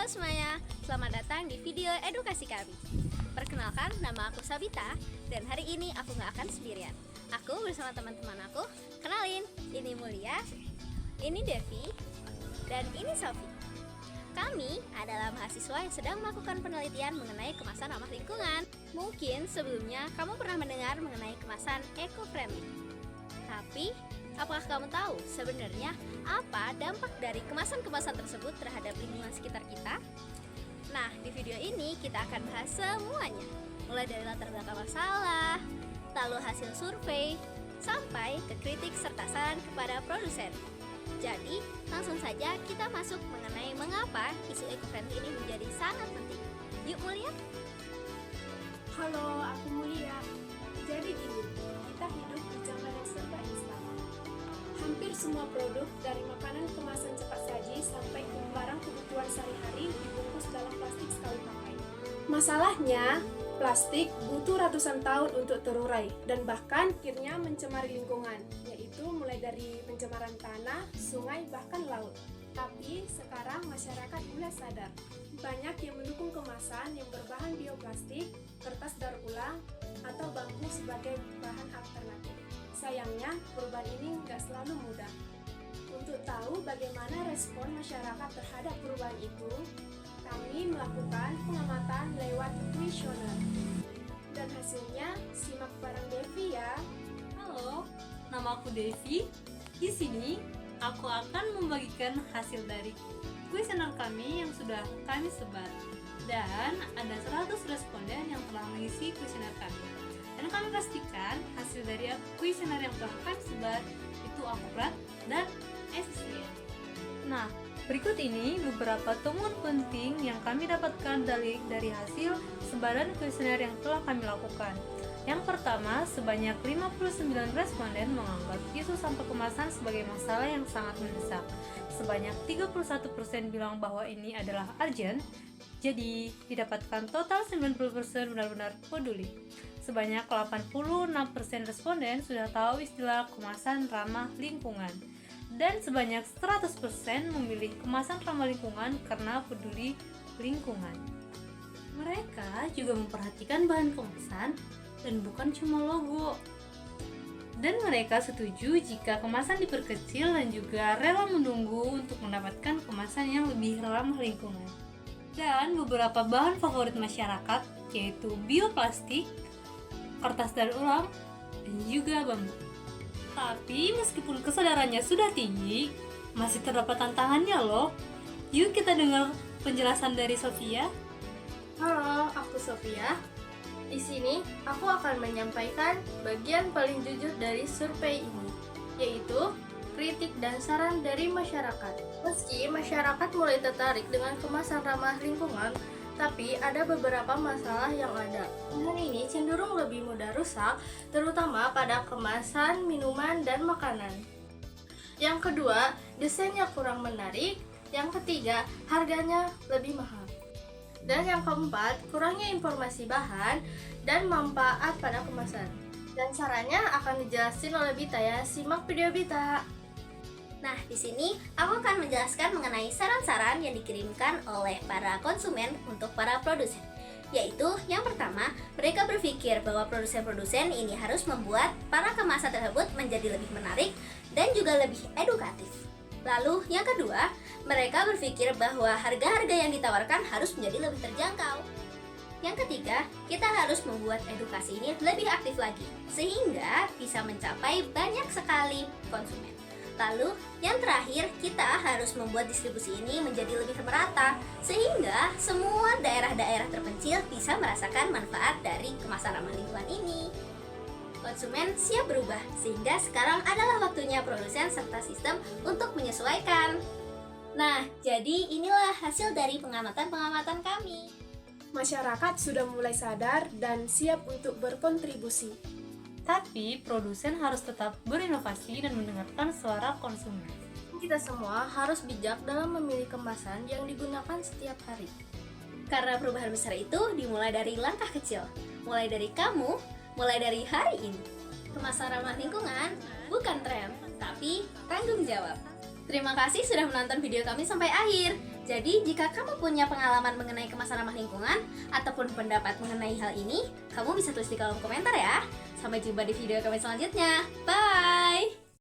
Halo semuanya, selamat datang di video edukasi kami. Perkenalkan, nama aku Sabita, dan hari ini aku nggak akan sendirian. Aku bersama teman-teman aku. Kenalin, ini Mulia, ini Devi, dan ini Sofi. Kami adalah mahasiswa yang sedang melakukan penelitian mengenai kemasan ramah lingkungan. Mungkin sebelumnya kamu pernah mendengar mengenai kemasan eco-friendly. Tapi, apakah kamu tahu sebenarnya apa dampak dari kemasan-kemasan tersebut terhadap lingkungan sekitar kita? Nah, di video ini kita akan bahas semuanya. Mulai dari latar belakang masalah, lalu hasil survei, sampai ke kritik serta saran kepada produsen. Jadi, langsung saja kita masuk mengenai mengapa isu eco-friendly ini menjadi sangat penting. Yuk Mulia! Halo, aku Mulia. Jadi gini, kita hidup di zaman yang serba instan. Hampir semua produk dari makanan kemasan cepat saji sampai ke barang kebutuhan sehari-hari dibungkus dalam plastik sekali pakai. Masalahnya, plastik butuh ratusan tahun untuk terurai dan bahkan akhirnya mencemari lingkungan, yaitu mulai dari pencemaran tanah, sungai, bahkan laut. Tapi sekarang masyarakat mulai sadar. Banyak yang mendukung kemasan yang berbahan bioplastik, kertas daur ulang, atau bambu sebagai bahan alternatif. Sayangnya, perubahan ini nggak selalu mudah. Untuk tahu bagaimana respon masyarakat terhadap perubahan itu, kami melakukan pengamatan lewat kuesioner. Dan hasilnya, simak bareng Devi ya. Halo, nama aku Devi. Di sini, aku akan membagikan hasil dari kuesioner kami yang sudah kami sebar. Dan ada 100 responden yang telah mengisi kuesioner kami. Dan kami pastikan hasil dari kuesioner yang telah kami sebar itu akurat dan efisien. Nah, berikut ini beberapa temuan penting yang kami dapatkan dari hasil sebaran kuesioner yang telah kami lakukan. Yang pertama, sebanyak 59 responden menganggap isu sampah kemasan sebagai masalah yang sangat mendesak. Sebanyak 31% bilang bahwa ini adalah urgent, jadi didapatkan total 90% benar-benar peduli. Sebanyak 86% responden sudah tahu istilah kemasan ramah lingkungan. Dan sebanyak 100% memilih kemasan ramah lingkungan karena peduli lingkungan. Mereka juga memperhatikan bahan kemasan dan bukan cuma logo. Dan mereka setuju jika kemasan diperkecil dan juga rela menunggu untuk mendapatkan kemasan yang lebih ramah lingkungan. Dan beberapa bahan favorit masyarakat yaitu bioplastik, kertas daur ulang, dan juga bambu. Tapi meskipun kesadarannya sudah tinggi, masih terdapat tantangannya loh. Yuk kita dengar penjelasan dari Sofia. Halo, aku Sofia. Di sini aku akan menyampaikan bagian paling jujur dari survei ini, yaitu kritik dan saran dari masyarakat. Meski masyarakat mulai tertarik dengan kemasan ramah lingkungan, tapi ada beberapa masalah yang ada. Bahan ini cenderung lebih mudah rusak, terutama pada kemasan minuman dan makanan. Yang kedua, desainnya kurang menarik. Yang ketiga, harganya lebih mahal. Dan yang keempat, kurangnya informasi bahan dan manfaat pada kemasan. Dan caranya akan dijelasin oleh Bita ya, simak video Bita. Nah, di sini aku akan menjelaskan mengenai saran-saran yang dikirimkan oleh para konsumen untuk para produsen. Yaitu, yang pertama, mereka berpikir bahwa produsen-produsen ini harus membuat para kemasan tersebut menjadi lebih menarik dan juga lebih edukatif. Lalu, yang kedua, mereka berpikir bahwa harga-harga yang ditawarkan harus menjadi lebih terjangkau. Yang ketiga, kita harus membuat edukasi ini lebih aktif lagi, sehingga bisa mencapai banyak sekali konsumen. Lalu, yang terakhir, kita harus membuat distribusi ini menjadi lebih merata, sehingga semua daerah-daerah terpencil bisa merasakan manfaat dari kemasan ramah lingkungan ini. Konsumen siap berubah, sehingga sekarang adalah waktunya produsen serta sistem untuk menyesuaikan. Nah, jadi inilah hasil dari pengamatan-pengamatan kami. Masyarakat sudah mulai sadar dan siap untuk berkontribusi. Tapi produsen harus tetap berinovasi dan mendengarkan suara konsumen. Kita semua harus bijak dalam memilih kemasan yang digunakan setiap hari. Karena perubahan besar itu dimulai dari langkah kecil, mulai dari kamu, mulai dari hari ini. Kemasan ramah lingkungan bukan tren, tapi tanggung jawab. Terima kasih sudah menonton video kami sampai akhir. Jadi, jika kamu punya pengalaman mengenai kemasan ramah lingkungan ataupun pendapat mengenai hal ini, kamu bisa tulis di kolom komentar ya. Sampai jumpa di video kami selanjutnya. Bye!